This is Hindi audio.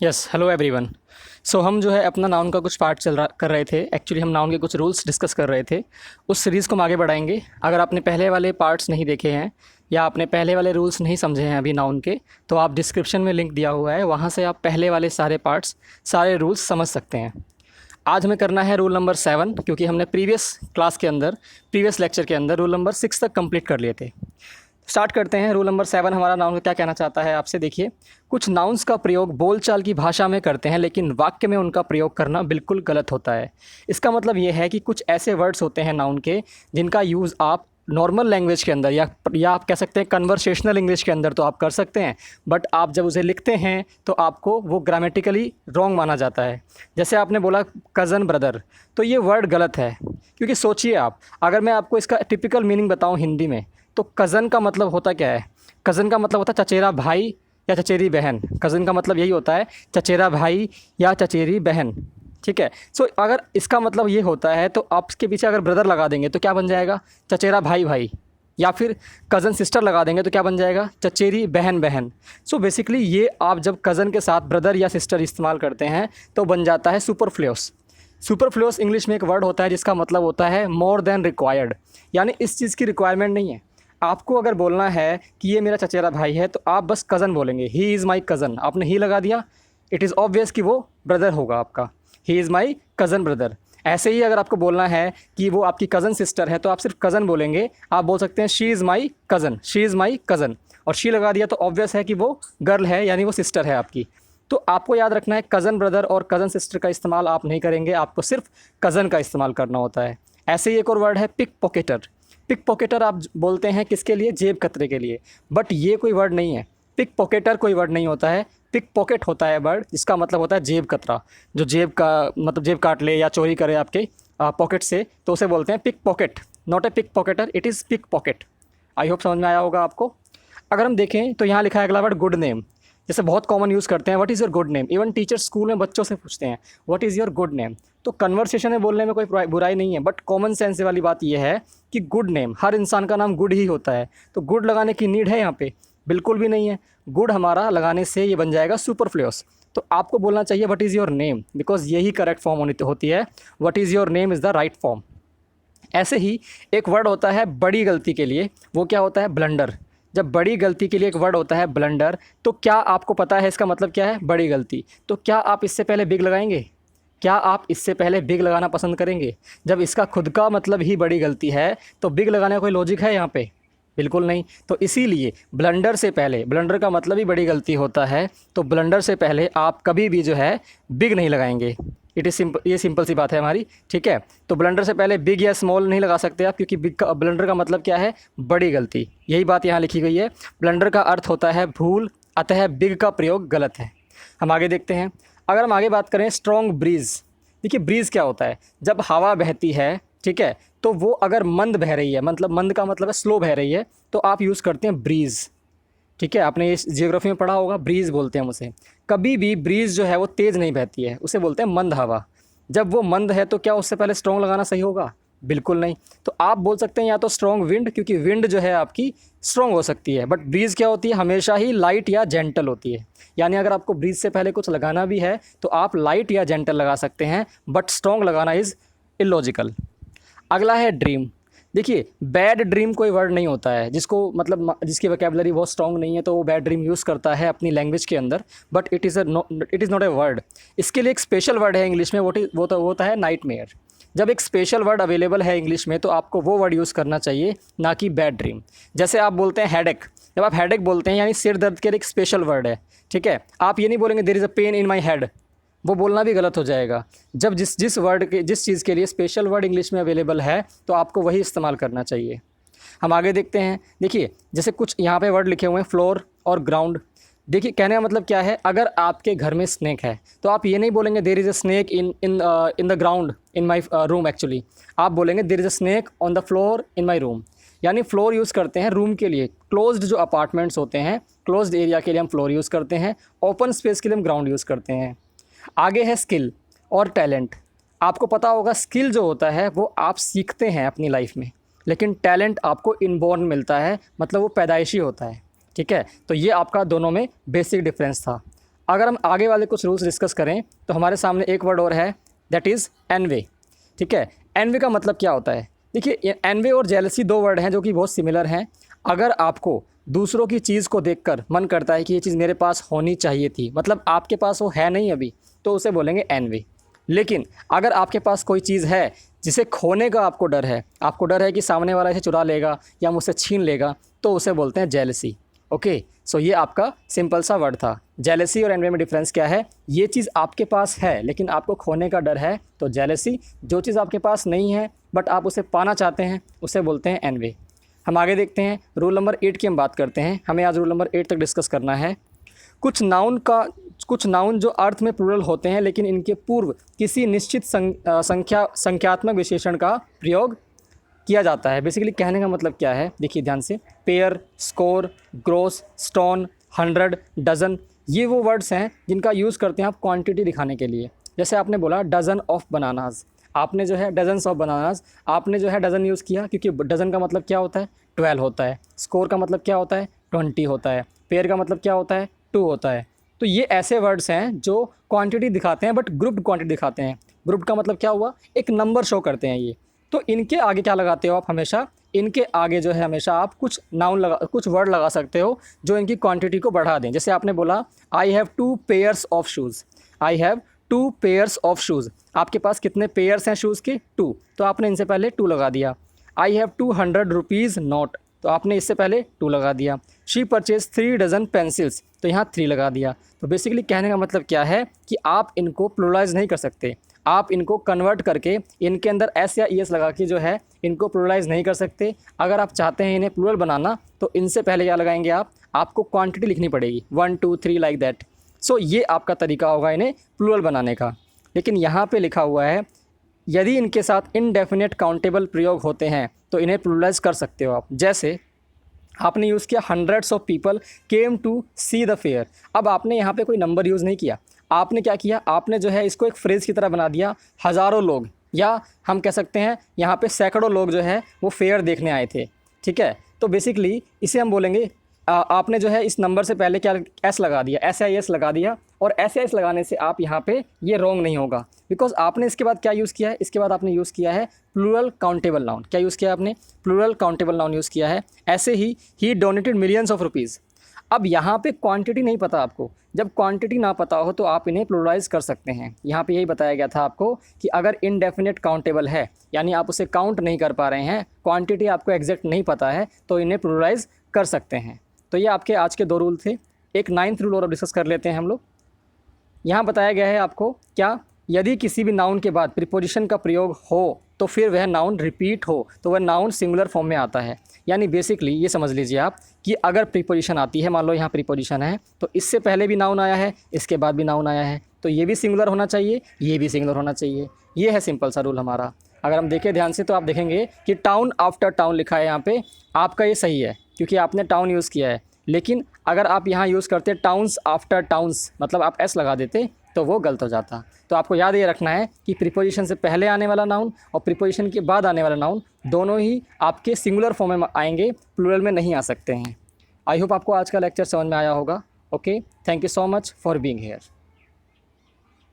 Yes, hello everyone. सो हम जो है अपना नाउन का कुछ पार्ट कर रहे थे। एक्चुअली हम नाउन के कुछ रूल्स डिस्कस कर रहे थे। उस सीरीज़ को हम आगे बढ़ाएंगे। अगर आपने पहले वाले पार्ट्स नहीं देखे हैं या आपने पहले वाले रूल्स नहीं समझे हैं अभी नाउन के, तो आप डिस्क्रिप्शन में लिंक दिया हुआ है, वहाँ से आप पहले वाले सारे पार्ट्स, सारे रूल्स समझ सकते हैं। आज हमें करना है रूल नंबर 7, क्योंकि हमने प्रीवियस लेक्चर के अंदर रूल नंबर 6 तक कंप्लीट कर लिए थे। स्टार्ट करते हैं। रूल नंबर 7 हमारा नाउन क्या कहना चाहता है आपसे। देखिए, कुछ नाउन्स का प्रयोग बोलचाल की भाषा में करते हैं, लेकिन वाक्य में उनका प्रयोग करना बिल्कुल गलत होता है। इसका मतलब ये है कि कुछ ऐसे वर्ड्स होते हैं नाउन के जिनका यूज़ आप नॉर्मल लैंग्वेज के अंदर या आप कह सकते हैं कन्वर्सेशनल इंग्लिश के अंदर तो आप कर सकते हैं, बट आप जब उसे लिखते हैं तो आपको वो ग्रामेटिकली रॉन्ग माना जाता है। जैसे आपने बोला कज़न ब्रदर, तो ये वर्ड गलत है, क्योंकि सोचिए आप, अगर मैं आपको इसका टिपिकल मीनिंग बताऊं हिंदी में, तो कज़न का मतलब होता क्या है? कज़न का मतलब होता है चचेरा भाई या चचेरी बहन। कज़न का मतलब यही होता है, चचेरा भाई या चचेरी बहन। ठीक है। सो अगर इसका मतलब ये होता है, तो आप इसके पीछे अगर ब्रदर लगा देंगे तो क्या बन जाएगा? चचेरा भाई भाई। या फिर कज़न सिस्टर लगा देंगे तो क्या बन जाएगा? चचेरी बहन बहन। सो बेसिकली ये आप जब कज़न के साथ ब्रदर या सिस्टर इस्तेमाल करते हैं तो बन जाता है सुपरफ्लुअस। सुपरफ्लुअस इंग्लिश में एक वर्ड होता है जिसका मतलब होता है मोर देन रिक्वायर्ड, यानी इस चीज़ की रिक्वायरमेंट नहीं है। आपको अगर बोलना है कि ये मेरा चचेरा भाई है, तो आप बस कज़न बोलेंगे, ही इज़ माई कज़न। आपने ही लगा दिया, इट इज़ ऑब्वियस कि वो ब्रदर होगा आपका, he is my cousin brother. ऐसे ही अगर आपको बोलना है कि वो आपकी कज़न सिस्टर है, तो आप सिर्फ कज़न बोलेंगे। आप बोल सकते हैं she is my cousin, she is my cousin, और शी लगा दिया तो ऑब्वियस है कि वो गर्ल है, यानी वो सिस्टर है आपकी। तो आपको याद रखना है, कज़न ब्रदर और कज़न सिस्टर का इस्तेमाल आप नहीं करेंगे, आपको सिर्फ कज़न का इस्तेमाल करना होता है। ऐसे ही एक और वर्ड है पिक पॉकेटर। पिक पॉकेटर आप बोलते हैं किसके लिए? जेब कतरे के लिए, बट ये कोई वर्ड नहीं है। पिक पॉकेटर कोई वर्ड नहीं होता है, पिक पॉकेट होता है वर्ड, जिसका मतलब होता है जेब कतरा। जो जेब का मतलब जेब काट ले या चोरी करे आपके पॉकेट से, तो उसे बोलते हैं pick pocket. Not a pick pocketer, it is pick pocket. I hope समझ में आया होगा आपको। अगर हम देखें तो यहाँ लिखा है अगला वर्ड गुड नेम। जैसे बहुत कॉमन यूज़ करते हैं, what is your good name. Even teacher school में बच्चों से पूछते हैं what is your good name. तो कन्वर्सेशन में बोलने में कोई बुराई नहीं है, बट कॉमन सेंस वाली बात यह है कि गुड नेम, हर इंसान का नाम गुड ही होता है, तो गुड लगाने की नीड है यहाँ पे? बिल्कुल भी नहीं है। गुड हमारा लगाने से ये बन जाएगा सुपरफ्लुअस। तो आपको बोलना चाहिए what is your name, because यही करेक्ट फॉर्म होती है। What is your name is the right form. ऐसे ही एक वर्ड होता है बड़ी गलती के लिए, वो क्या होता है? ब्लंडर। जब बड़ी गलती के लिए एक वर्ड होता है ब्लंडर, तो क्या आपको पता है इसका मतलब क्या है? बड़ी गलती। तो क्या आप इससे पहले बिग लगाएंगे? क्या आप इससे पहले बिग लगाना पसंद करेंगे? जब इसका खुद का मतलब ही बड़ी गलती है, तो बिग लगाने का कोई लॉजिक है यहाँ पे? बिल्कुल नहीं। तो इसीलिए ब्लंडर से पहले, ब्लंडर का मतलब ही बड़ी गलती होता है, तो ब्लंडर से पहले आप कभी भी जो है बिग नहीं लगाएंगे। इट इज़ सिंपल, ये सिंपल सी बात है हमारी। ठीक है। तो ब्लंडर से पहले बिग या स्मॉल नहीं लगा सकते आप, क्योंकि बिग का, ब्लंडर का मतलब क्या है? बड़ी गलती। यही बात यहाँ लिखी गई है। ब्लंडर का अर्थ होता है भूल, अतः बिग का प्रयोग गलत है। हम आगे देखते हैं। अगर हम आगे बात करें स्ट्रॉन्ग ब्रीज़। देखिए, ब्रीज़ क्या होता है? जब हवा बहती है, ठीक है, तो वो अगर मंद बह रही है, मतलब मंद का मतलब है स्लो बह रही है, तो आप यूज़ करते हैं ब्रीज़। ठीक है, आपने इस जियोग्राफी में पढ़ा होगा, ब्रीज़ बोलते हैं हम उसे। कभी भी ब्रीज़ जो है वो तेज़ नहीं बहती है, उसे बोलते हैं मंद हवा। जब वो मंद है तो क्या उससे पहले स्ट्रॉन्ग लगाना सही होगा? बिल्कुल नहीं। तो आप बोल सकते हैं या तो स्ट्रॉन्ग विंड, क्योंकि विंड जो है आपकी स्ट्रॉन्ग हो सकती है, बट ब्रीज़ क्या होती है? हमेशा ही लाइट या जेंटल होती है। यानी अगर आपको ब्रीज़ से पहले कुछ लगाना भी है तो आप लाइट या जेंटल लगा सकते हैं, बट स्ट्रॉन्ग लगाना इज़ इलॉजिकल। अगला है ड्रीम। देखिए, बैड ड्रीम कोई वर्ड नहीं होता है जिसको मतलब जिसकी वोकैबुलरी बहुत स्ट्रॉन्ग नहीं है, तो वो बैड ड्रीम यूज़ करता है अपनी लैंग्वेज के अंदर, but it is not a word. इसके लिए एक स्पेशल वर्ड है इंग्लिश में, वो होता है नाइटमेयर। जब एक स्पेशल वर्ड अवेलेबल है इंग्लिश में, तो आपको वो वर्ड यूज़ करना चाहिए, ना कि बैड ड्रीम। जैसे आप बोलते हैं हेडेक। जब आप हेडेक बोलते हैं, यानी सिर दर्द के लिए एक स्पेशल वर्ड है। ठीक है, आप ये नहीं बोलेंगे there is a pen in my head, वो बोलना भी गलत हो जाएगा। जब जिस चीज़ के लिए स्पेशल वर्ड इंग्लिश में अवेलेबल है, तो आपको वही इस्तेमाल करना चाहिए। हम आगे देखते हैं। देखिए, जैसे कुछ यहाँ पे वर्ड लिखे हुए हैं फ्लोर और ग्राउंड। देखिए, कहने का मतलब क्या है? अगर आपके घर में स्नैक है, तो आप ये नहीं बोलेंगे there is a snake in the ground in my room. Actually आप बोलेंगे there is a snake on the floor in my room. यानी फ्लोर यूज़ करते हैं रूम के लिए। क्लोज्ड जो अपार्टमेंट्स होते हैं, क्लोज्ड एरिया के लिए हम फ्लोर यूज़ करते हैं, ओपन स्पेस के लिए हम ग्राउंड यूज़ करते हैं। आगे है स्किल और टैलेंट। आपको पता होगा, स्किल जो होता है वो आप सीखते हैं अपनी लाइफ में, लेकिन टैलेंट आपको इनबॉर्न मिलता है, मतलब वो पैदाइशी होता है। ठीक है, तो ये आपका दोनों में बेसिक डिफरेंस था। अगर हम आगे वाले कुछ रूल्स डिस्कस करें तो हमारे सामने एक वर्ड और है, दैट इज़ एनवे। ठीक है, एनवे का मतलब क्या होता है? देखिए, एनवे और जेलसी दो वर्ड हैं जो कि बहुत सिमिलर हैं। अगर आपको दूसरों की चीज़ को देखकर मन करता है कि ये चीज़ मेरे पास होनी चाहिए थी, मतलब आपके पास वो है नहीं अभी, तो उसे बोलेंगे एनवे। लेकिन अगर आपके पास कोई चीज़ है जिसे खोने का आपको डर है कि सामने वाला इसे चुरा लेगा या मुझसे छीन लेगा, तो उसे बोलते हैं जेलसी। ओके, सो ये आपका सिंपल सा वर्ड था। जेलसी और एनवे में डिफरेंस क्या है? ये चीज़ आपके पास है लेकिन आपको खोने का डर है, तो जेलसी। जो चीज़ आपके पास नहीं है बट आप उसे पाना चाहते हैं, उसे बोलते हैं एनवे। हम आगे देखते हैं, रूल नंबर 8 की हम बात करते हैं। हमें आज रूल नंबर 8 तक डिस्कस करना है। कुछ नाउन जो अर्थ में प्लूरल होते हैं लेकिन इनके पूर्व किसी निश्चित संख्यात्मक विशेषण का प्रयोग किया जाता है। बेसिकली कहने का मतलब क्या है, देखिए ध्यान से। Pair, score, gross, stone, 100, dozen, ये वो वर्ड्स हैं जिनका यूज़ करते हैं आप क्वांटिटी दिखाने के लिए। जैसे आपने बोला डज़न ऑफ बनानाज, आपने जो है डज़न्स ऑफ बनानाज, आपने जो है डज़न यूज़ किया क्योंकि डज़न का मतलब क्या होता है? 12 होता है। स्कोर का मतलब क्या होता है? 20 होता है। पेयर का मतलब क्या होता है? 2 होता है। तो ये ऐसे वर्ड्स हैं जो क्वांटिटी दिखाते हैं बट ग्रुप्ड क्वांटिटी दिखाते हैं। ग्रुप्ड का मतलब क्या हुआ? एक नंबर शो करते हैं ये। तो इनके आगे क्या लगाते हो आप? हमेशा इनके आगे जो है हमेशा आप कुछ वर्ड लगा सकते हो जो इनकी क्वांटिटी को बढ़ा दें। जैसे आपने बोला I have 2 pairs of shoes, I have 2 pairs of shoes. आपके पास कितने पेयर्स हैं शूज़ के? 2, तो आपने इनसे पहले 2 लगा दिया। आई हैव 200 रुपीज़ नोट, तो आपने इससे पहले 2 लगा दिया। शी परचेज 3 डज़न पेंसिल्स, तो यहाँ 3 लगा दिया। तो बेसिकली कहने का मतलब क्या है कि आप इनको प्लुरलाइज नहीं कर सकते, आप इनको कन्वर्ट करके इनके अंदर एस या ई एस लगा के जो है इनको प्लुरलाइज नहीं कर सकते। अगर आप चाहते हैं इन्हें प्लुरल बनाना तो इनसे पहले क्या लगाएंगे आपको क्वांटिटी लिखनी पड़ेगी, 1 2 3 लाइक दैट। सो ये आपका तरीका होगा इन्हें प्लुरल बनाने का। लेकिन यहाँ पे लिखा हुआ है यदि इनके साथ इनडेफिनेट काउंटेबल प्रयोग होते हैं तो इन्हें प्लुरलाइज कर सकते हो आप। जैसे आपने यूज़ किया hundreds of people came to see the fair. अब आपने यहाँ पे कोई नंबर यूज़ नहीं किया, आपने क्या किया? आपने जो है इसको एक फ्रेज़ की तरह बना दिया, हज़ारों लोग, या हम कह सकते हैं यहाँ पे सैकड़ों लोग जो है वो फेयर देखने आए थे। ठीक है, तो बेसिकली इसे हम बोलेंगे आपने जो है इस नंबर से पहले क्या एस लगा दिया, एस आई एस लगा दिया, और एस आई एस लगाने से आप यहाँ पे ये रॉन्ग नहीं होगा बिकॉज आपने इसके बाद क्या यूज़ किया है? इसके बाद आपने यूज़ किया है प्लूरल काउंटेबल नाउन। क्या यूज़ किया है आपने? प्लूरल काउंटेबल नाउन यूज़ किया है। ऐसे ही डोनेटेड मिलियंस ऑफ रुपीज़। अब यहाँ पे क्वांटिटी नहीं पता आपको, जब क्वांटिटी ना पता हो तो आप इन्हें प्लुरलाइज कर सकते हैं। यहाँ पे यही बताया गया था आपको कि अगर इनडेफिनेट काउंटेबल है यानी आप उसे काउंट नहीं कर पा रहे हैं, क्वांटिटी आपको एग्जैक्ट नहीं पता है, तो इन्हें प्लुरलाइज कर सकते हैं। तो ये आपके आज के 2 रूल थे। एक 9th रूल और डिस्कस कर लेते हैं हम लोग। यहाँ बताया गया है आपको क्या, यदि किसी भी नाउन के बाद प्रीपोजिशन का प्रयोग हो तो फिर वह नाउन रिपीट हो तो वह नाउन सिंगुलर फॉर्म में आता है। यानी बेसिकली ये समझ लीजिए आप कि अगर प्रीपोजिशन आती है, मान लो यहाँ प्रीपोजिशन है, तो इससे पहले भी नाउन आया है, इसके बाद भी नाउन आया है, तो ये भी सिंगुलर होना चाहिए, ये भी सिंगुलर होना चाहिए। ये है सिंपल सा रूल हमारा। अगर हम देखें ध्यान से तो आप देखेंगे कि टाउन आफ्टर टाउन लिखा है यहाँ पे, आपका ये सही है क्योंकि आपने टाउन यूज़ किया है। लेकिन अगर आप यहाँ यूज़ करते टाउन्स आफ्टर टाउन्स, मतलब आप एस लगा देते, तो वो गलत हो जाता। तो आपको याद ये रखना है कि प्रीपोजिशन से पहले आने वाला नाउन और प्रीपोजिशन के बाद आने वाला नाउन दोनों ही आपके सिंगुलर फॉर्म में आएंगे, प्लूरल में नहीं आ सकते हैं। आई होप आपको आज का लेक्चर समझ में आया होगा। Okay, thank you so much for being here.